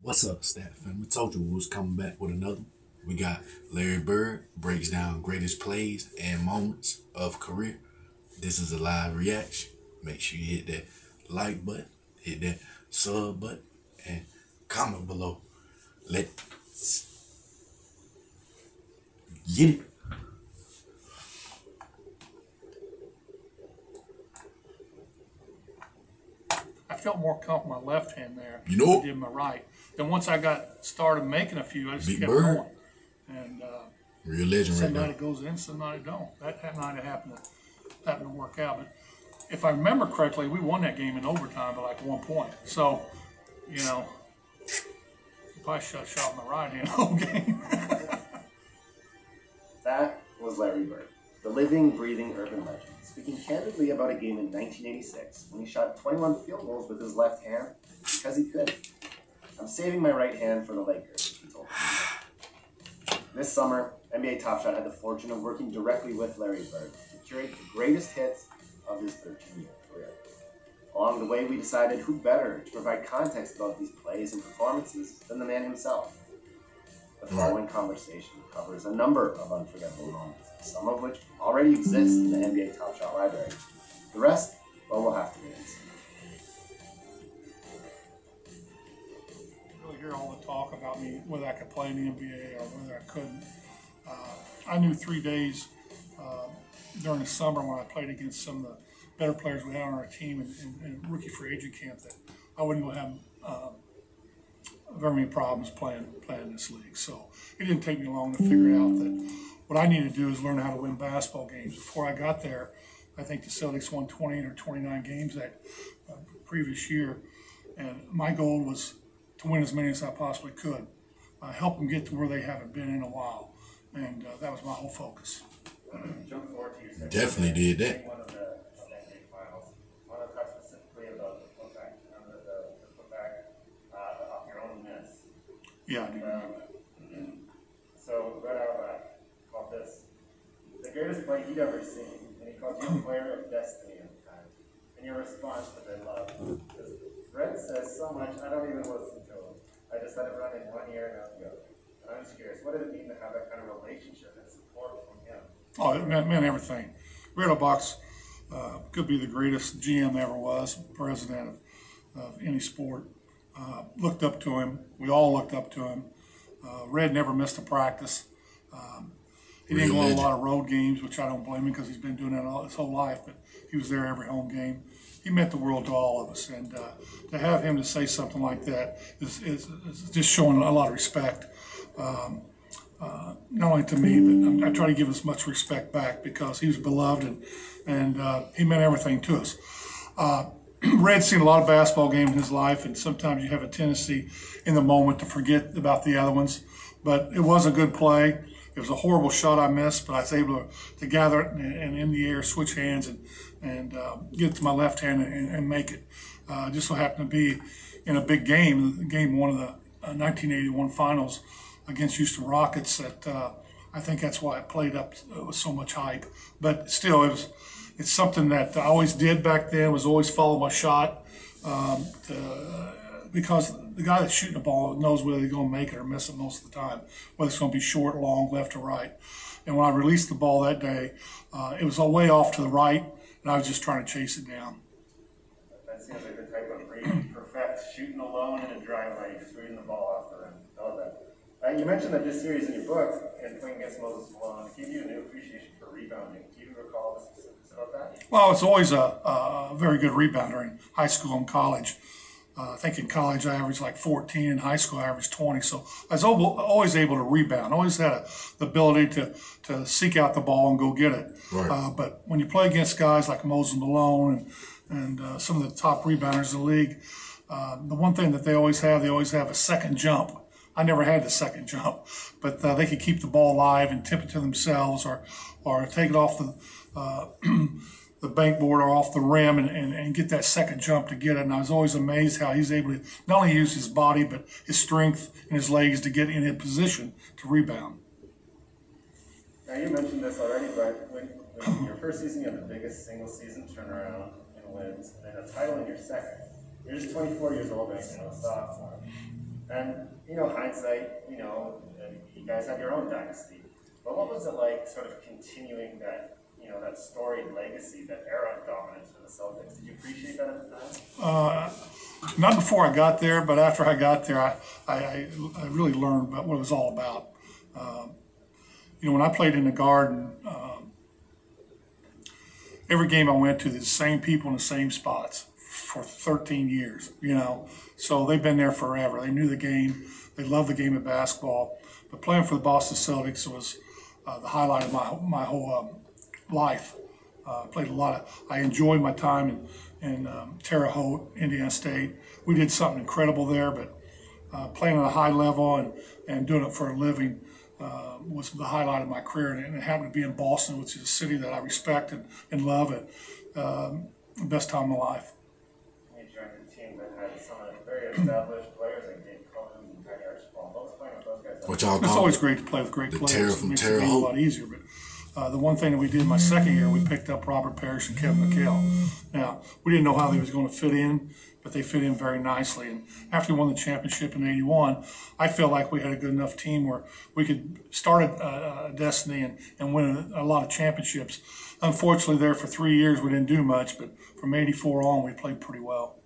What's up, Stat Fam? We told you we was coming back with another one. We got Larry Bird breaks down greatest plays and moments of career. This is a live reaction. Make sure you hit that like button, hit that sub button, and comment below. Let's get it. I felt more comfortable with my left hand there You know than I did my right. Then once I got started making a few, I just Big kept Bird. going. And Real legend right some night there. it goes in, some night it don't. That night it happened to work out. But if I remember correctly, we won that game in overtime by like 1 point. So, you know, if I shot my right hand the whole game. That was Larry Bird, the living, breathing urban legend, speaking candidly about a game in 1986 when he shot 21 field goals with his left hand because he could. "I'm saving my right hand for the Lakers," he told me. This summer, NBA Top Shot had the fortune of working directly with Larry Bird to curate the greatest hits of his 13-year career. Along the way, we decided who better to provide context about these plays and performances than the man himself. The following conversation covers a number of unforgettable moments, some of which already exist in the NBA Top Shot library. The rest, well, we'll have to wait and see. Really hear all the talk about me, whether I could play in the NBA or whether I couldn't. I knew 3 days during the summer when I played against some of the better players we had on our team in rookie free agent camp that I wasn't going to have very many problems playing this league. So it didn't take me long to figure out that what I needed to do is learn how to win basketball games. Before I got there, I think the Celtics won 28 or 29 games that previous year, and my goal was to win as many as I possibly could, help them get to where they haven't been in a while, and that was my whole focus. Jump forward to your second Definitely did that. One of the NBA finals. I want to talk specifically about the putback, the putback off your own miss. Yeah, I do remember that. So right out of that, called this the greatest play he'd ever seen, and he called you a player of destiny at the time. And your response was, "I love." Because Fred says so much, I don't even listen to him. I just let it run in one ear and out the other. And I'm just curious, what did it mean to have that kind of relationship and support from him? Oh, it meant everything. Red Box could be the greatest GM ever was, president of any sport. Looked up to him. We all looked up to him. Red never missed a practice. He didn't Real go on a legend. lot of road games, which I don't blame him because he's been doing that all his whole life, but he was there every home game. He meant the world to all of us, and to have him to say something like that is just showing a lot of respect. Not only to me, but I try to give as much respect back because he was beloved and he meant everything to us. Red's seen a lot of basketball games in his life, and sometimes you have a tendency in the moment to forget about the other ones. But it was a good play. It was a horrible shot I missed, but I was able to gather it and in the air, switch hands, and get it to my left hand and make it. Just so happened to be in a big game, game one of the 1981 finals against Houston Rockets. That I think that's why it played up with so much hype. But still, it's something that I always did back then. Was always follow my shot because the guy that's shooting the ball knows whether they're going to make it or miss it most of the time, whether it's going to be short, long, left, or right. And when I released the ball that day, it was way off to the right, and I was just trying to chase it down. That seems like the type of perfect shooting alone in a dry lane, just reading the ball off the rim. I love that. You mentioned that this series in your book and playing against Moses Malone gave you a new appreciation for rebounding. Do you recall the specifics about that? Well, it's always a very good rebounder in high school and college. I think in college I averaged like 14, in high school I averaged 20. So I was always able to rebound. Always had the ability to seek out the ball and go get it. Right. But when you play against guys like Moses Malone and some of the top rebounders in the league, the one thing that they always have a second jump. I never had the second jump, but they could keep the ball alive and tip it to themselves or take it off the bankboard or off the rim and get that second jump to get it. And I was always amazed how he's able to not only use his body, but his strength and his legs to get in a position to rebound. Now, you mentioned this already, but when your first season, you had the biggest single season turnaround in wins and a title in your second. You're just 24 years old right now, a sophomore. And, hindsight, you guys have your own dynasty. But what was it like sort of continuing that, that storied legacy, that era of dominance for the Celtics? Did you appreciate that at the time? Not before I got there, but after I got there, I really learned about what it was all about. When I played in the Garden, every game I went to, the same people in the same spots for 13 years, So they've been there forever. They knew the game. They loved the game of basketball. But playing for the Boston Celtics was the highlight of my whole life. Played a lot I enjoyed my time in Terre Haute, Indiana State. We did something incredible there, but playing at a high level and doing it for a living was the highlight of my career. And it happened to be in Boston, which is a city that I respect and love. And the best time of my life. You joined a team that had some of the very established players like Dave Cohen and Tiny Archibald. What was playing with those guys? What y'all It's call always it? great to play with great The players. from It makes Terre the game a Haute. lot easier. But the one thing that we did my second year, we picked up Robert Parrish and Kevin McHale. Now, we didn't know how they was going to fit in, but they fit in very nicely. And after we won the championship in '81, I felt like we had a good enough team where we could start a destiny and win a lot of championships. Unfortunately, there for 3 years, we didn't do much, but from '84 on, we played pretty well.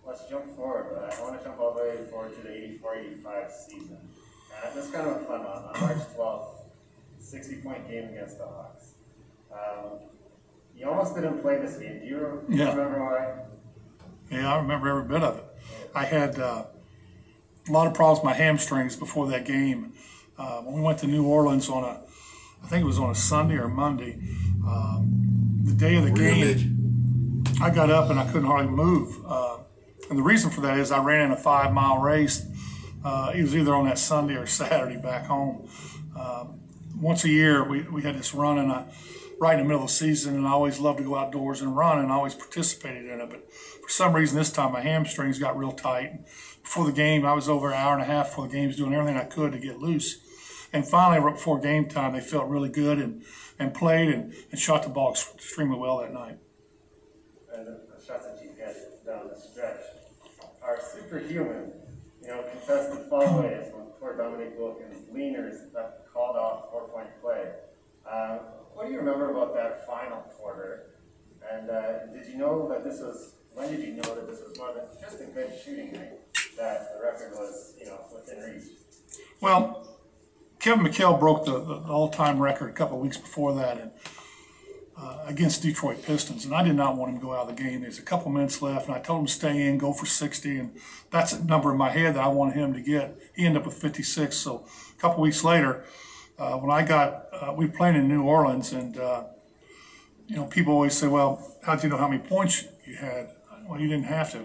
Let's jump forward. I want to jump all the way forward to the '84-'85 season. This is kind of a fun one. On March 12th, 60-point game against the Hawks. You almost didn't play this game. Do you remember why? Yeah, I remember every bit of it. I had a lot of problems with my hamstrings before that game. When we went to New Orleans I think it was on a Sunday or Monday, the day of the game, I got up and I couldn't hardly move. And the reason for that is I ran in a 5-mile race. It was either on that Sunday or Saturday back home. Once a year, we had this run, and right in the middle of the season, and I always loved to go outdoors and run, and I always participated in it. But for some reason, this time my hamstrings got real tight. Before the game, I was over an hour and a half before the game, doing everything I could to get loose. And finally, right before game time, they felt really good and played and shot the ball extremely well that night. And the shots that you hit down the stretch are superhuman. Contested fallways from poor Dominique Wilkins, leaners that called off 4-point play. What do you remember about that final quarter? And did you know that when did you know that this was more than just a good shooting night, that the record was, within reach? Well, Kevin McHale broke the all-time record a couple of weeks before that and against Detroit Pistons, and I did not want him to go out of the game. There's a couple minutes left, and I told him to stay in, go for 60, and that's a number in my head that I wanted him to get. He ended up with 56, so a couple weeks later, when we were playing in New Orleans, and people always say, well, how'd you know how many points you had? Well, you didn't have to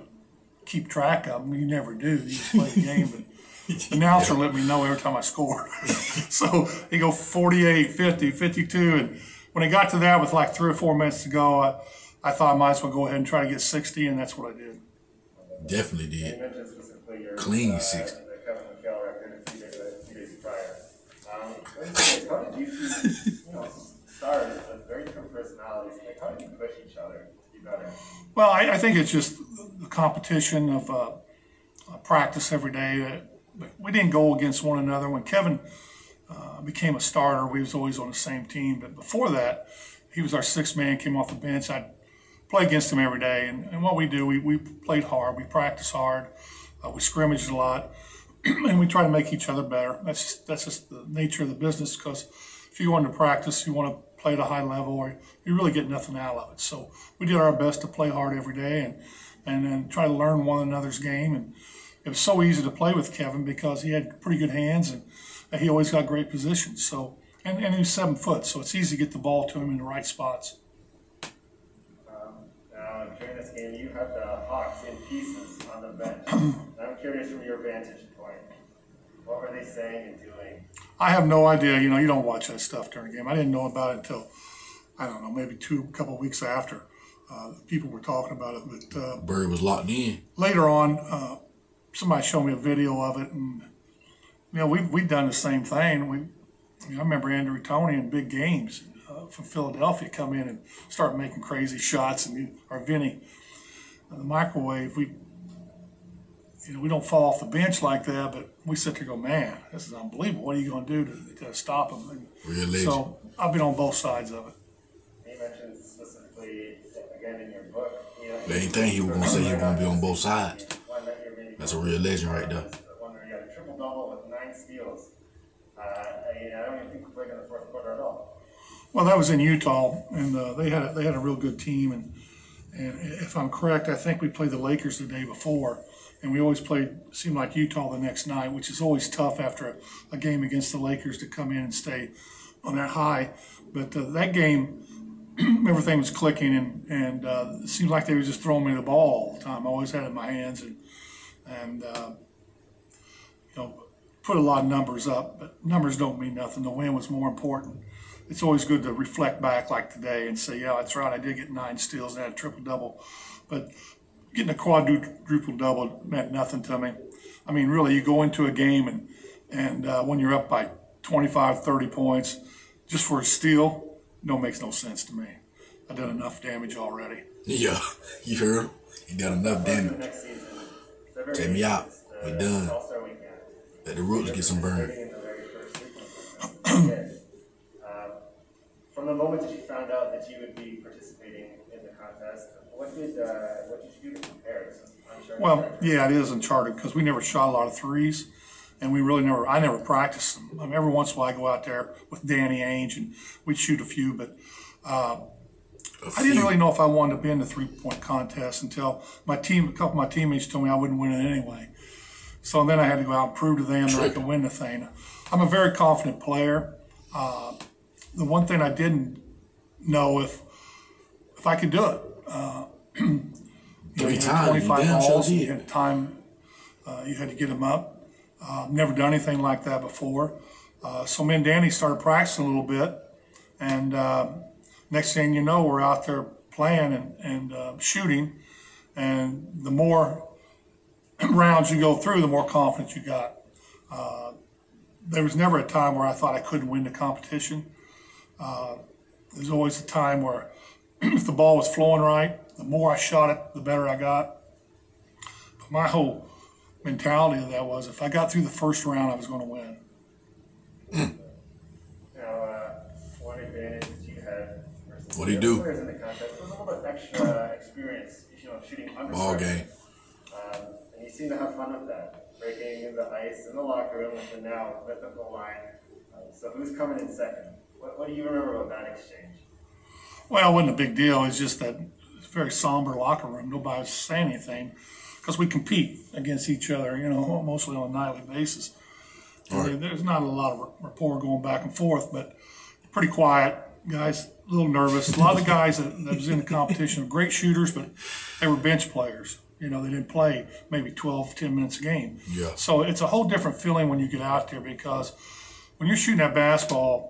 keep track of them. You never do. You just play the game, but the announcer let me know every time I scored. So he go 48, 50, 52, and when I got to that with like 3 or 4 minutes to go, I thought I might as well go ahead and try to get 60, and that's what I did. Definitely You did. mentioned specifically your Clean 60. the Kevin McHale record a few days prior. How did you two, stars with very different personalities, how did you push each other to be better? Well, I think it's just the competition of practice every day. We didn't go against one another. When Kevin became a starter, we was always on the same team. But before that, he was our sixth man, came off the bench. I'd play against him every day. And what we do, we played hard. We practiced hard. We scrimmaged a lot. And we try to make each other better. That's just the nature of the business, because if you go into practice, you want to play at a high level, or you really get nothing out of it. So we did our best to play hard every day and then try to learn one another's game. And it was so easy to play with Kevin because he had pretty good hands and he always got great positions. So and he was 7 foot, so it's easy to get the ball to him in the right spots. Now, during this game, you had the Hawks in pieces on the bench. I'm curious from your vantage point, what were they saying and doing? I have no idea. You don't watch that stuff during the game. I didn't know about it until, I don't know, maybe a couple of weeks after people were talking about it. But Bird was locked in. later on, somebody showed me a video of it, and we've done the same thing. I remember Andrew Toney in big games from Philadelphia come in and start making crazy shots, or Vinny, the microwave. we don't fall off the bench like that, but we sit there and go, man, this is unbelievable. What are you going to do to stop them? And Real legend. so I've been on both sides of it. You mentioned specifically, again, in your book, But anything he was going to say, he was going to be on both sides. That's a real legend right there. One where you had a triple-double with 9 steals. I don't even think we played in the fourth quarter at all. Well, that was in Utah, and they had a real good team. And if I'm correct, I think we played the Lakers the day before, and we always seemed like Utah the next night, which is always tough after a game against the Lakers to come in and stay on that high. But that game, everything was clicking, and it seemed like they were just throwing me the ball all the time. I always had it in my hands, and put a lot of numbers up, but numbers don't mean nothing. The win was more important. It's always good to reflect back like today and say, yeah, that's right, I did get 9 steals and had a triple-double. But getting a quadruple-double meant nothing to me. I mean, really, you go into a game and when you're up by 25, 30 points, just for a steal, makes no sense to me. I've done enough damage already. Yeah, you heard him. He done enough damage. Next season, Take me out. We done. All-Star weekend. Let the roots get some burn. In the very first sequence. From the moment that you found out that you would be participating in the contest, what did you do to prepare? Well, yeah, it is uncharted because we never shot a lot of threes, and I never practiced them. I mean, every once in a while I go out there with Danny Ainge and we'd shoot a few, but I didn't really know if I wanted to be in the three-point contest until a couple of my teammates told me I wouldn't win it anyway. So then I had to go out and prove to them that I could win the thing. I'm a very confident player. The one thing I didn't know if I could do it. You had 25 balls, you had time, you had to get them up. Never done anything like that before. So me and Danny started practicing a little bit, and next thing you know, we're out there playing and shooting, and the more rounds you go through, the more confidence you got. There was never a time where I thought I couldn't win the competition. There's always a time where if the ball was flowing right, the more I shot it, the better I got. But my whole mentality of that was if I got through the first round, I was going to win. Now, one advantage that you had versus What do you do? players in the contest was a little bit extra experience, shooting under Ball pressure. game. And you seem to have fun with that, breaking in the ice in the locker room and now with the goal line. So who's coming in second? What do you remember about that exchange? Well, it wasn't a big deal. It's just that it's a very somber locker room. Nobody was saying anything because we compete against each other, mostly on a nightly basis. Right. There's not a lot of rapport going back and forth, but pretty quiet. Guys, a little nervous. A lot of the guys that was in the competition were great shooters, but they were bench players. They didn't play maybe 12, 10 minutes a game. Yeah. So it's a whole different feeling when you get out there because when you're shooting that basketball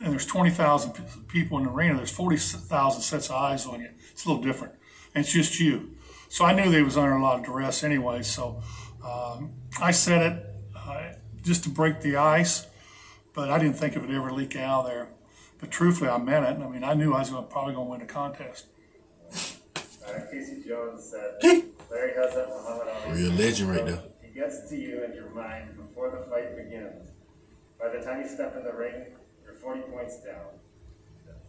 and there's 20,000 people in the arena, there's 40,000 sets of eyes on you. It's a little different. And it's just you. So I knew they was under a lot of duress anyway. So I said it just to break the ice, but I didn't think it would ever leak out of there. But truthfully, I meant it. I mean, I knew I was probably going to win the contest. Casey Jones said, Larry has that Muhammad Ali. Real legend right there. He gets to you in your mind before the fight begins. By the time you step in the ring, you're 40 points down.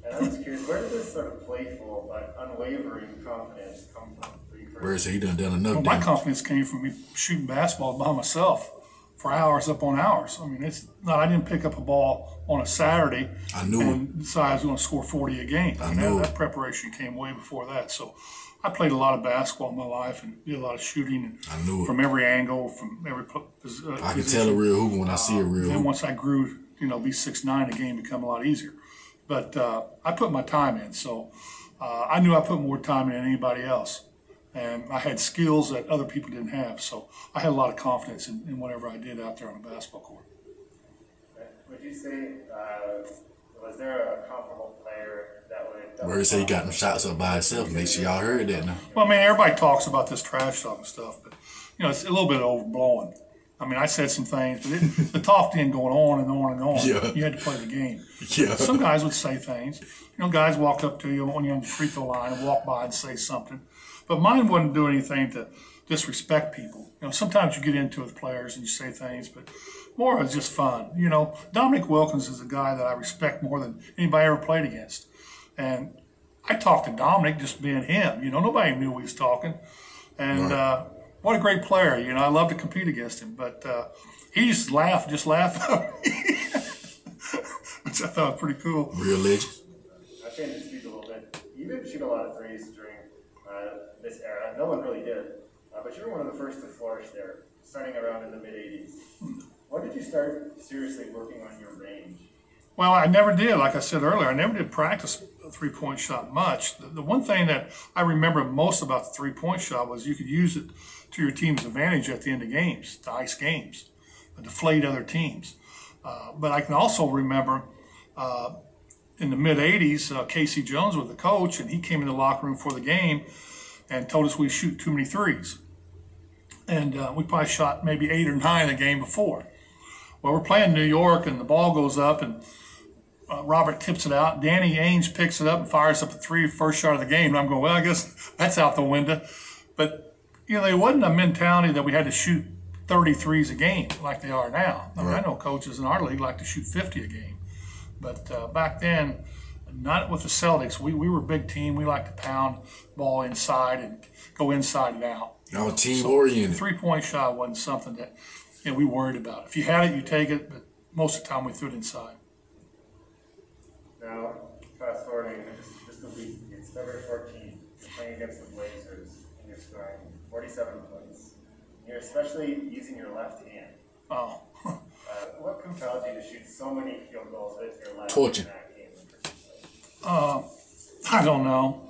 And I was curious, where did this sort of playful but unwavering confidence come from for you? Where is he done enough Well, my damage? confidence came from me shooting basketball by myself for hours upon hours. I mean, I didn't pick up a ball on a Saturday I knew and decide I was going to score 40 a game. I knew that preparation came way before that. So I played a lot of basketball in my life and did a lot of shooting and I knew it. from every angle, from every position. I can tell a real hooper when I see a real And hooper. once I grew, be 6'9", the game became a lot easier. But I put my time in, so I knew I put more time in than anybody else. And I had skills that other people didn't have, so I had a lot of confidence in whatever I did out there on the basketball court. Would you say, was there a comparable player that would... Where he say he got them shots up by himself. Make sure y'all heard that now. Well, I mean, everybody talks about this trash talk and stuff, but, it's a little bit overblowing. I mean, I said some things, but the talk didn't go on and on and on. Yeah. You had to play the game. Yeah. Some guys would say things. Guys walk up to you when you're on the free throw line and walk by and say something. But mine wouldn't do anything to disrespect people. Sometimes you get into it with players and you say things, but more of it's just fun. Dominic Wilkins is a guy that I respect more than anybody I ever played against. And I talked to Dominic just being him. Nobody knew we was talking. And what a great player. I love to compete against him. But he just laughed at me, which I thought was pretty cool. Real legend. I changed the speech a little bit. You didn't shoot a lot of threes during this era. No one really did. But you were one of the first to flourish there, starting around in the mid-'80s. When did you start seriously working on your range? Well, I never did. Like I said earlier, I never did practice a three-point shot much. The one thing that I remember most about the three-point shot was you could use it to your team's advantage at the end of games, to ice games, to deflate other teams. But I can also remember in the mid-'80s, Casey Jones was the coach, and he came in the locker room for the game and told us we shoot too many threes. And we probably shot maybe 8 or 9 the game before. Well, we're playing New York, and the ball goes up, and Robert tips it out. Danny Ainge picks it up and fires up a three, first shot of the game. And I'm going, well, I guess that's out the window. But, there wasn't a mentality that we had to shoot 33s a game like they are now. I know coaches in our league like to shoot 50 a game. But back then, not with the Celtics. We were a big team. We liked to pound ball inside and go inside and out. Y'all team-oriented. Three-point shot wasn't something that we worried about. If you had it, you take it, but most of the time we threw it inside. Now, fast forwarding just a week, it's February 14th. You're playing against the Blazers, and you're scoring 47 points. You're especially using your left hand. Oh. What compelled you to shoot so many field goals with your left Torture. in that game in particular? I don't know.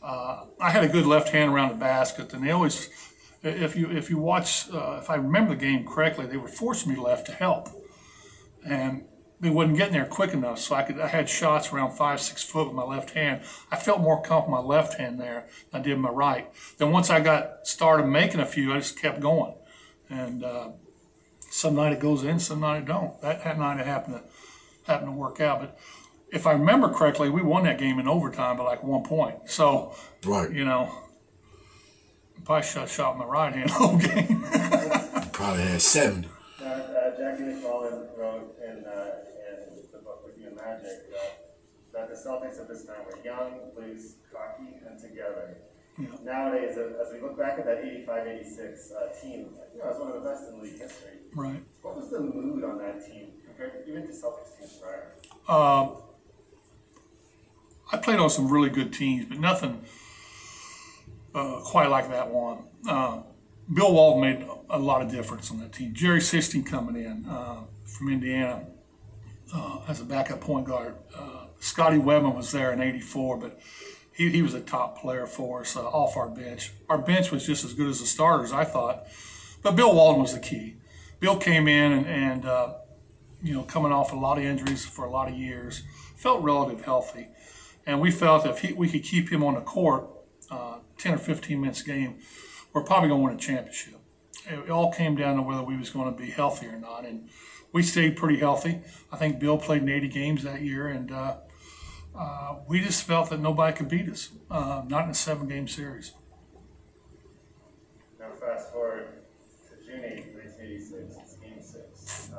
I had a good left hand around the basket, and they always, if you watch, if I remember the game correctly, they were forcing me left to help, and they wasn't getting there quick enough. So I had shots around 5-6 foot with my left hand. I felt more comfortable with my left hand there than I did my right. Then once I got started making a few, I just kept going, and some night it goes in, some night it don't. That night it happened to work out, but. If I remember correctly, we won that game in overtime by like 1 point. So, Right. Probably shot my right hand the whole game. Probably had 70. Jackie McMullen wrote in the book With You and Magic that the Celtics at this time were young, loose, cocky, and together. Yeah. Nowadays, as we look back at that 85-86 team, it's one of the best in league history. Right. What was the mood on that team compared even to Celtics teams prior? I played on some really good teams, but nothing quite like that one. Bill Walton made a lot of difference on that team. Jerry Sistine coming in from Indiana as a backup point guard. Scotty Webman was there in '84, but he was a top player for us off our bench. Our bench was just as good as the starters, I thought. But Bill Walton was the key. Bill came in and coming off a lot of injuries for a lot of years, felt relatively healthy. And we felt if we could keep him on the court 10 or 15 minutes a game, we're probably going to win a championship. It all came down to whether we was going to be healthy or not. And we stayed pretty healthy. I think Bill played in 80 games that year, and we just felt that nobody could beat us, not in a 7-game series. Now fast forward to June 8th, 1986, it's Game 6.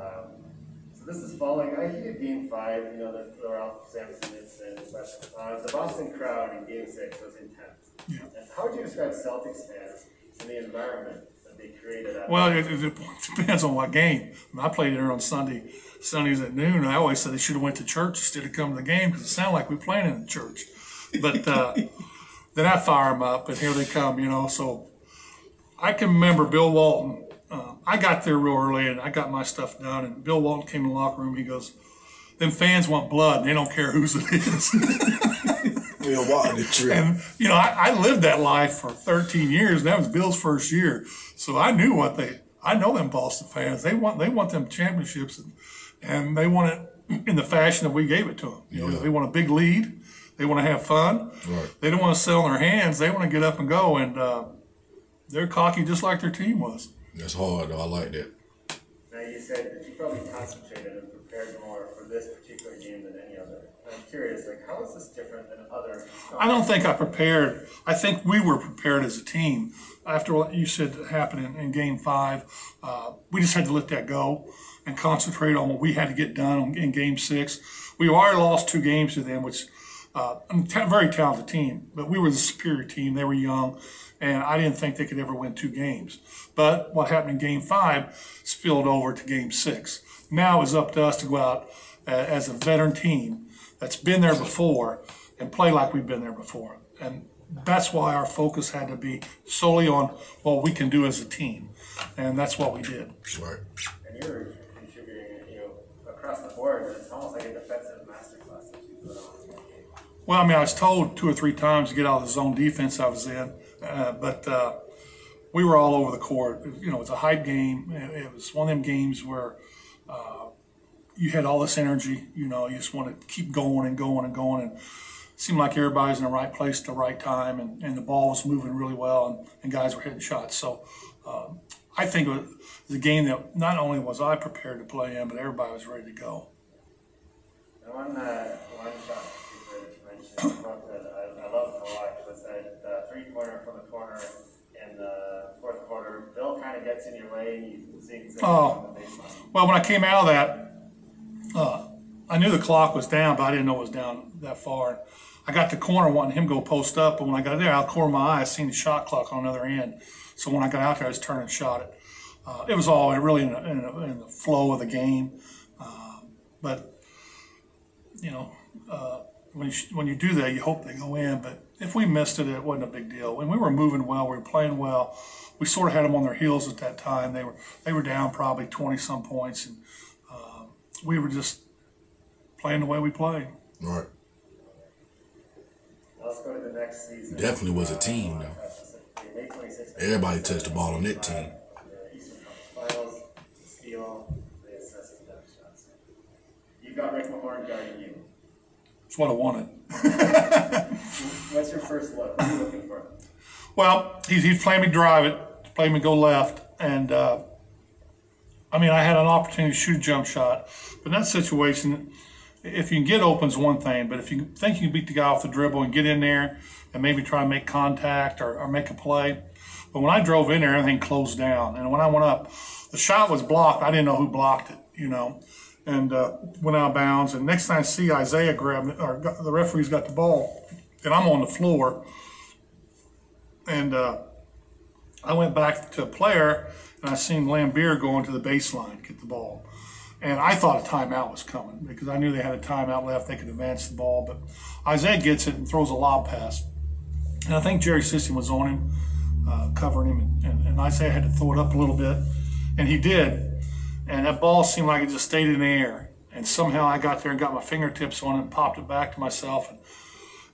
So this is following, I think, Game 5, the Ralph Sampson incident, but the Boston crowd in Game 6 was intense. Yeah. And how would you describe Celtics fans and the environment that they created? Well, it depends on what game. I played there on Sundays at noon, and I always said they should have went to church instead of coming to the game because it sounded like we were playing in the church. But then I fire them up, and here they come, So I can remember Bill Walton. I got there real early, and I got my stuff done, and Bill Walton came in the locker room. He goes, them fans want blood, and they don't care whose it is. We don't want the trip. And, I lived that life for 13 years, and that was Bill's first year. So I knew I know them Boston fans. They want them championships, and they want it in the fashion that we gave it to them. They want a big lead. They want to have fun. Right. They don't want to sit on their hands. They want to get up and go, and they're cocky just like their team was. That's hard, though. I like that. Now, you said that you probably concentrated and prepared more for this particular game than any other. I'm curious, like, how is this different than other? I don't think I prepared. I think we were prepared as a team. After what you said happened in Game 5, we just had to let that go and concentrate on what we had to get done in Game 6. We already lost 2 games to them, which very talented team, but we were the superior team. They were young, and I didn't think they could ever win 2 games. But what happened in Game 5 spilled over to Game 6. Now it's up to us to go out as a veteran team that's been there before and play like we've been there before. And that's why our focus had to be solely on what we can do as a team. And that's what we did. Right. And you're contributing, across the board. It's almost like a defensive masterclass that you put on. Well, I mean, I was told 2 or 3 times to get out of the zone defense I was in, but we were all over the court. It was a hype game. It was one of them games where you had all this energy. You just want to keep going and going and going. And it seemed like everybody's in the right place at the right time, and the ball was moving really well, and guys were hitting shots. So I think it was a game that not only was I prepared to play in, but everybody was ready to go. And one shot that you mentioned that I love to watch was that 3-pointer from the corner in the fourth quarter. Bill kind of gets in your way, and you zig on the baseline. Well, when I came out of that, I knew the clock was down, but I didn't know it was down that far. I got the corner wanting him to go post up, but when I got there, out of the corner of my eye, I seen the shot clock on the other end. So when I got out there, I just turned and shot it. It was all really in the flow of the game. But when you do that, you hope they go in. But if we missed it, it wasn't a big deal. When we were moving well, we were playing well. We sort of had them on their heels at that time. They were down probably 20-some points, and we were just playing the way we play. Right. Let's go to the next season. Definitely was a team, though. Everybody touched the ball on that team. Eastern Conference Finals, steal, the assist, and dunk shots. You got Rick Mahorn guarding you. That's what I wanted. What's your first look? What are you looking for? Well, he's playing me drive it, playing me go left, and I had an opportunity to shoot a jump shot, but in that situation, if you can get open is one thing, but if you think you can beat the guy off the dribble and get in there and maybe try to make contact or make a play. But when I drove in there, everything closed down. And when I went up, the shot was blocked. I didn't know who blocked it, and went out of bounds. And next time I see Isaiah grabbed it, or the referee's got the ball, and I'm on the floor. And I went back to a player, and I seen Lambier going to the baseline, get the ball. And I thought a timeout was coming because I knew they had a timeout left. They could advance the ball. But Isaiah gets it and throws a lob pass. And I think Jerry Sisson was on him, covering him. And Isaiah had to throw it up a little bit. And he did. And that ball seemed like it just stayed in the air. And somehow I got there and got my fingertips on it and popped it back to myself. And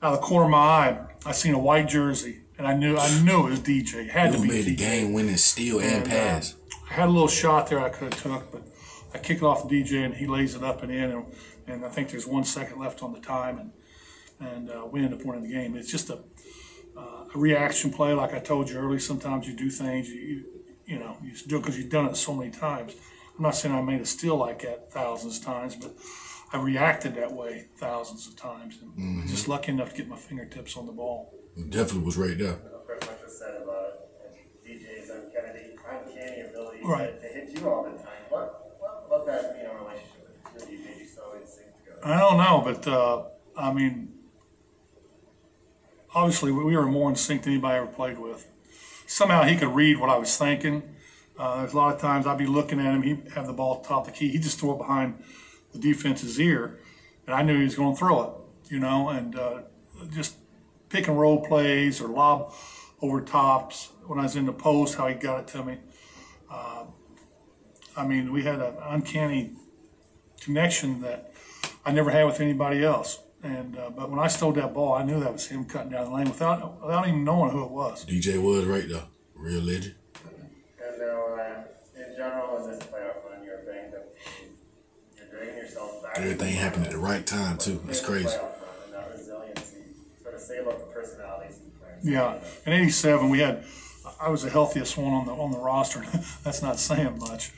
out of the corner of my eye, I seen a white jersey. And I knew it was DJ. It had to be made the DJ. game-winning steal and pass. I had a little shot there I could have took, but I kick it off the DJ and he lays it up and in, and I think there's 1 second left on the time, and we end up winning the game. It's just a reaction play, like I told you earlier. Sometimes you do things you do it because you've done it so many times. I'm not saying I made a steal like that thousands of times, but I reacted that way thousands of times, and just lucky enough to get my fingertips on the ball. It definitely was right there. Of course, much was said about DJ's uncanny ability Right. to hit you all the time. What about that relationship with DJ? You so in sync together. I don't know, but obviously we were more in sync than anybody ever played with. Somehow he could read what I was thinking. There's a lot of times I'd be looking at him, he'd have the ball at the top of the key. He'd just throw it behind the defense's ear, and I knew he was going to throw it, and just pick and roll plays or lob over tops. When I was in the post, how he got it to me. We had an uncanny connection that I never had with anybody else. And but when I stole that ball, I knew that was him cutting down the lane without even knowing who it was. DJ was right there, real legend. And now, in general, in this playoff run, you're banged up. You're dragging yourself back. Everything happened at the right time too. It's crazy. And that resiliency, sort of say about the personalities of the players. Yeah, in '87 I was the healthiest one on the roster. That's not saying much.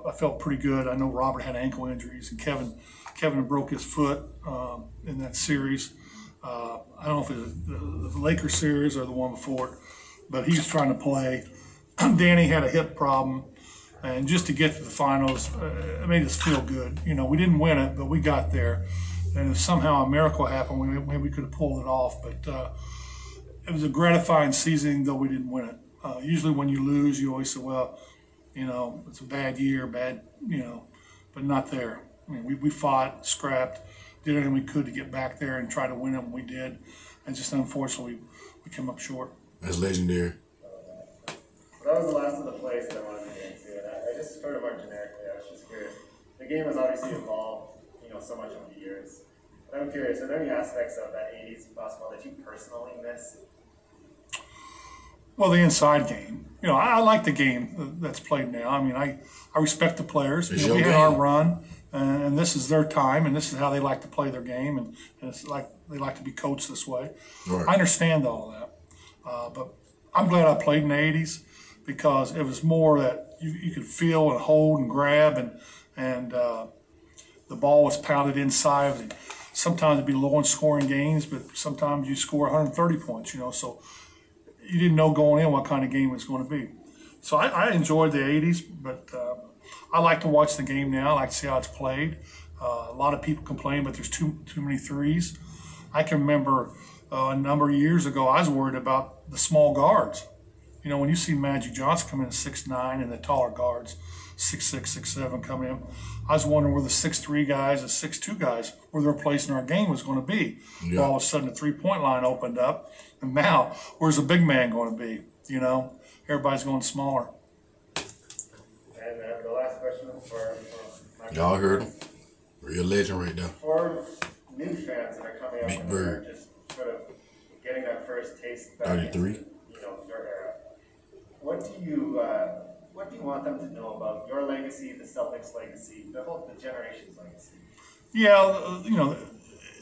I felt pretty good. I know Robert had ankle injuries, and Kevin broke his foot in that series. I don't know if it was the Lakers series or the one before it, but he was trying to play. Danny had a hip problem, and just to get to the finals, it made us feel good. You know, we didn't win it, but we got there. And if somehow a miracle happened, maybe we could have pulled it off. But it was a gratifying season, though we didn't win it. Usually when you lose, you always say, well, you know, it's a bad year, but not there. I mean, we fought, scrapped, did everything we could to get back there and try to win it, and we did. And just unfortunately, we came up short. That's legendary. That was the last of the plays that I wanted to get into, and I just sort of more generically, I was just curious. The game has obviously evolved, so much over the years. But I'm curious, are there any aspects of that 80s basketball that you personally miss? Well, the inside game. I like the game that's played now. I mean, I respect the players. It's We your had our game. run, and this is their time, and this is how they like to play their game, and it's like they like to be coached this way. Right. I understand all that, but I'm glad I played in the 80s because it was more that you could feel and hold and grab, and the ball was pounded inside. And sometimes it'd be low in scoring games, but sometimes you score 130 points, so you didn't know going in what kind of game it was going to be. So I enjoyed the 80s, but I like to watch the game now. I like to see how it's played. A lot of people complain, but there's too many threes. I can remember a number of years ago, I was worried about the small guards. When you see Magic Johnson come in at 6'9", and the taller guards, 6'6", 6'7", come in, I was wondering where the 6'3" guys, the 6'2" guys, where their place in our game was going to be. Yeah. All of a sudden, the three-point line opened up, and now, where's the big man going to be? Everybody's going smaller. And the last question for my Y'all heard him. Real legend right there. For new fans that are coming up Big and Bird. they're just sort of getting that first taste back 33. into, your era, what do you want them to know about your legacy, the Celtics legacy, the generation's legacy? Yeah,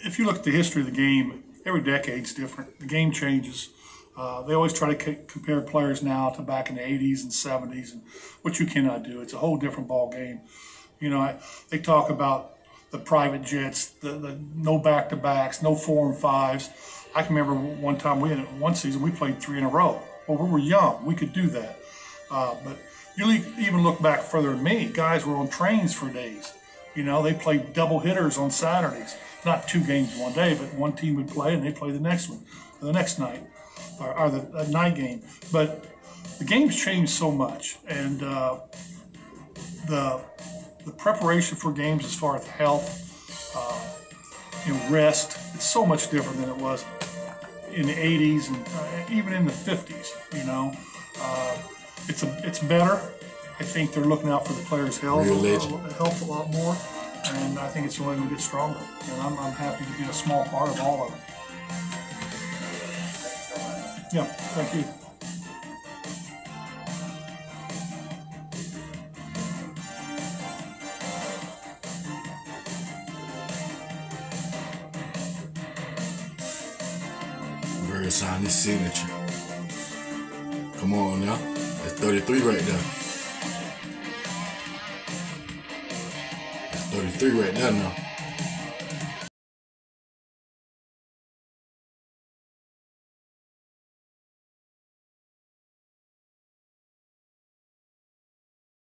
if you look at the history of the game, every decade's different. The game changes. They always try to compare players now to back in the 80s and 70s, which you cannot do. It's a whole different ball game. They talk about the private jets, the no back-to-backs, no 4 and 5s. I can remember one time one season we played 3 in a row. Well, we were young. We could do that. But you even look back further than me. Guys were on trains for days. They played double hitters on Saturdays. Not 2 games one day, but one team would play and they'd play the next one, or the next night, or the night game. But the game's changed so much, and the preparation for games as far as health, rest, it's so much different than it was in the 80s and even in the 50s. It's better. I think they're looking out for the players' health a lot more, and I think it's only going to get stronger. And I'm happy to be a small part of all of it. Yeah, thank you. Bird signed his signature. Come on now. That's 33 right there. That's 33 right there now.